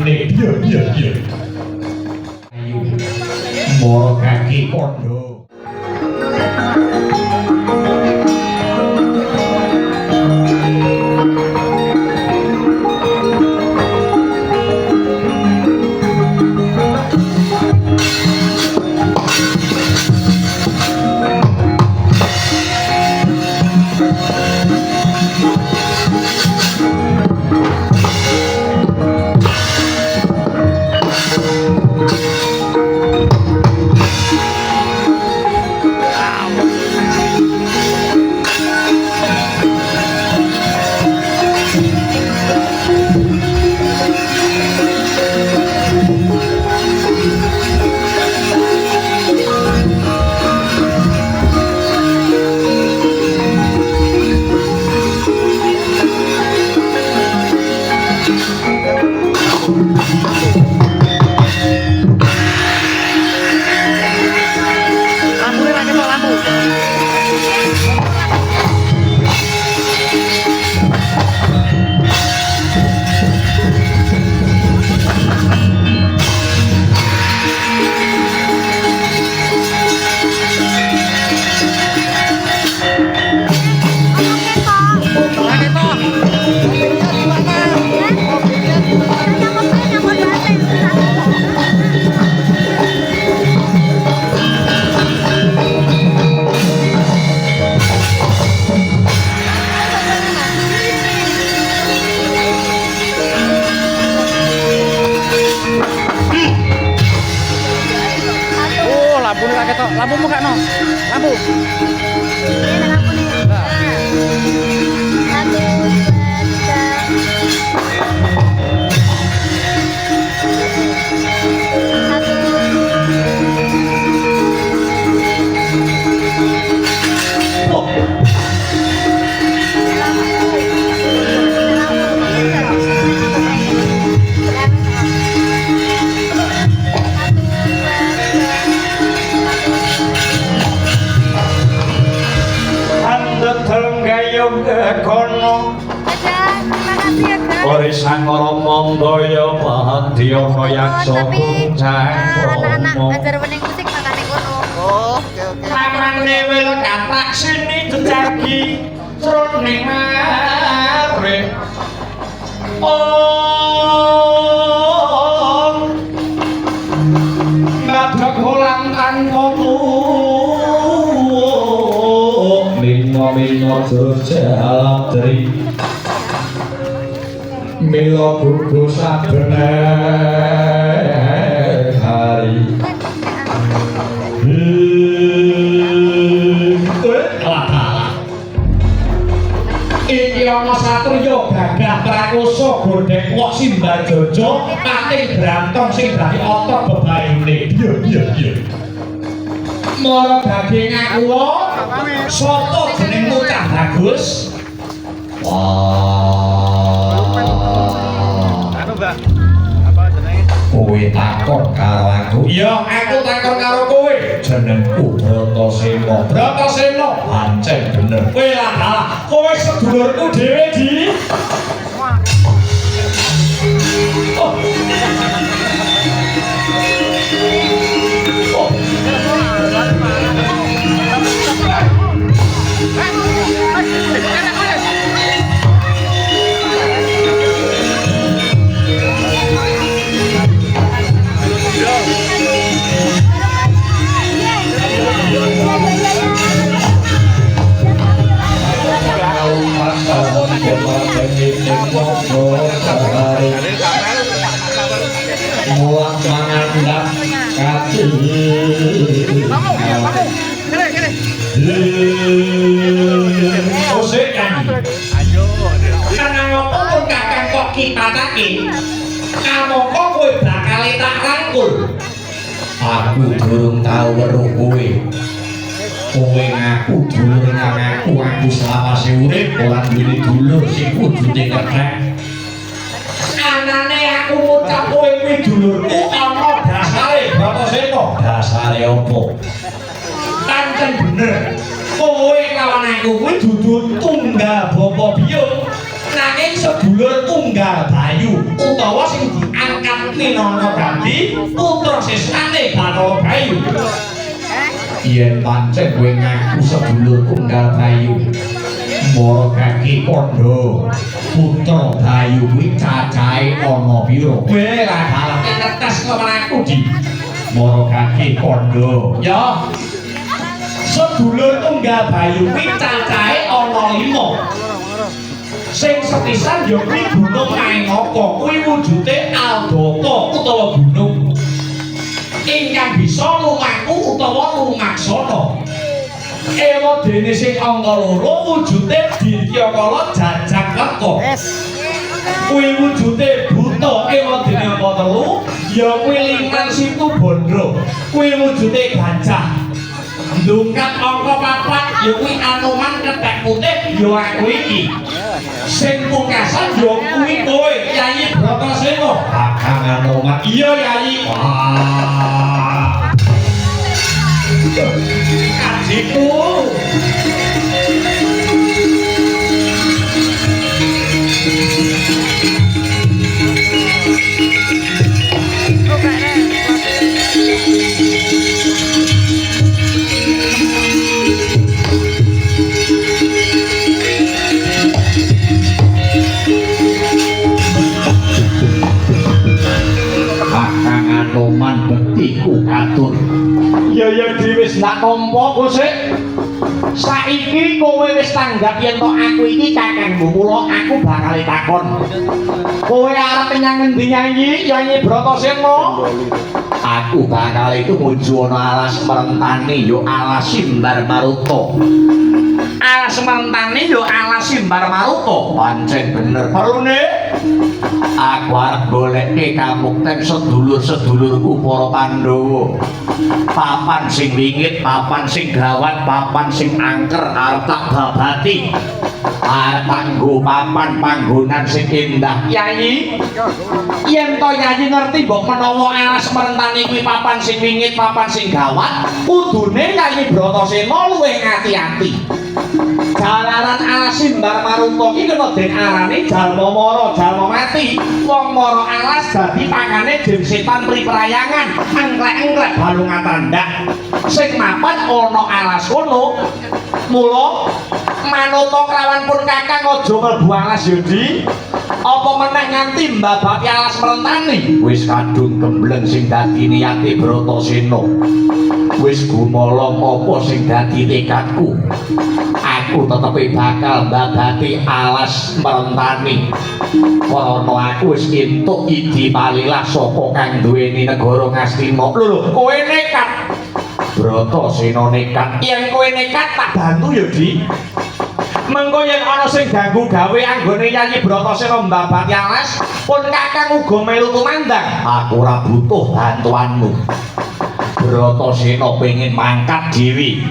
bayune. Iya. Ayo. Moro kaki kondo. Lampu muka no, lampu. Ini lampu nih. Satu, kono ori sangara mandaya pahandiyana yaksa kucang anak-anak ngajar wening musik makane kono. Oh, oke. lamane wel katak sini jejagi sroning mare ngadeg holang tanpa Mino jalatri Milo buku sabener hari Iki ana satriya gagah prakosa godhek wok Simbah Jojo pating brantong sing dadi otot bebayune. Iya. Mara daging aku soto jeneng Bocah Bagus. Wah. Anu, Mbak. Apa jenenge? Kowe takon karo aku. Iya, aku takon karo kowe. Jenengku Bratasena. Bratasena pancen bener. Kowe lah, kowe sedulurku dhewe di. Oh. Muak mangandap kaki musik kan Ayo. karena ngomong kakak kok kita taki kamu kok kowe bakal tak rangkul aku durung tau weruh kowe ngaku dulur ngaku aku selawase urip ora duwe dulur sing kudu diketek anane aku ngucap kowe kuwi dulurku ana dasare Bratasena dasare opo pancen bener kowe kawan aku kuwi dudu tunggal bapa biyung nanging sedulur tunggal bayu utawa sing diangkat minangka dadi putra sesane Bathara Bayu. Yen pancen kowe ngaku sedulur tunggal Bayu, mara kaki kandha putra Bayu kuwi cacahe ana pira? Kowe ra dalem ngetes lawan aku di mara kaki kandha ya. Sedulur tunggal Bayu kuwi cacahe ana 5. Sing sepisan ya kuwi Gunung Maengaka, kuwi wujude aldaka utawa gunung ingkang bisa lumaku utawa lumaksana. Ewa dene sing angka 2 wujude Dityakala Jajakreka. Kuwi wujude buta. Ewa dene angka 3 ya kuwi Lingkang Situbandra. Kuwi wujude gajah. Ndungkat angka 4 ya kuwi Anoman Kethek Putih ya aku iki. Sing pungkasan ya kuwi kowe Yayi Bratasena. Kakang Anoman. Iya Yayi. Wah. Adikku. Anoman betiku katur. Ya dhewe wis ndak nampa kok sik. Saiki kowe wis tanggap yen tok aku iki kakangmu, mula aku bakal takon. Kowe arep menyang ngendi Yayi Bratasena? Aku bakal itu muju ana alas merentani yo alas Simbar Maruta. Alas merentani yo alas Simbar Maruta. Pancen bener perune. Aku arep goleke kamukten sedulur-sedulurku para Pandhawa. Papan sing wingit, papan sing gawat, papan sing angker arep tak babati. Arep kanggo papan panggonan sing indah. Yayi, yen to Yayi ngerti mbok menawa alas merentani kuwi papan sing wingit, papan sing gawat, kudune Yayi Bratasena luwih ati-ati. Jalaran alas Simbar Maruta iki kena den arane jalma mara, jalma mati. Wong mara alas dadi pangane jin setan priprayangan, engklek-engklek balungan tandak. Sing mapan ana alas kono. Mula manut kelawan pun kakang aja mlebu alas ya Di. Apa meneh nganti mbabaki alas merentani? Wis kadung gembleng sing dadi niyate Bratasena. Wis gumolong apa sing dadi tekadku. Aku tetepi bakal mbabati alas merentani. Karena aku wis entuk idi palilah saka kang duweni negara Ngastina. Lho, kowe nekat. Bratasena nekat. Yen kowe nekat tak bantu ya, Di. Mengko yen ana sing ganggu gawe anggone Yayi Bratasena mbabati alas, pun kakang uga melu tumandang. Aku ora butuh bantuanmu. Bratasena pengin mangkat dhewe.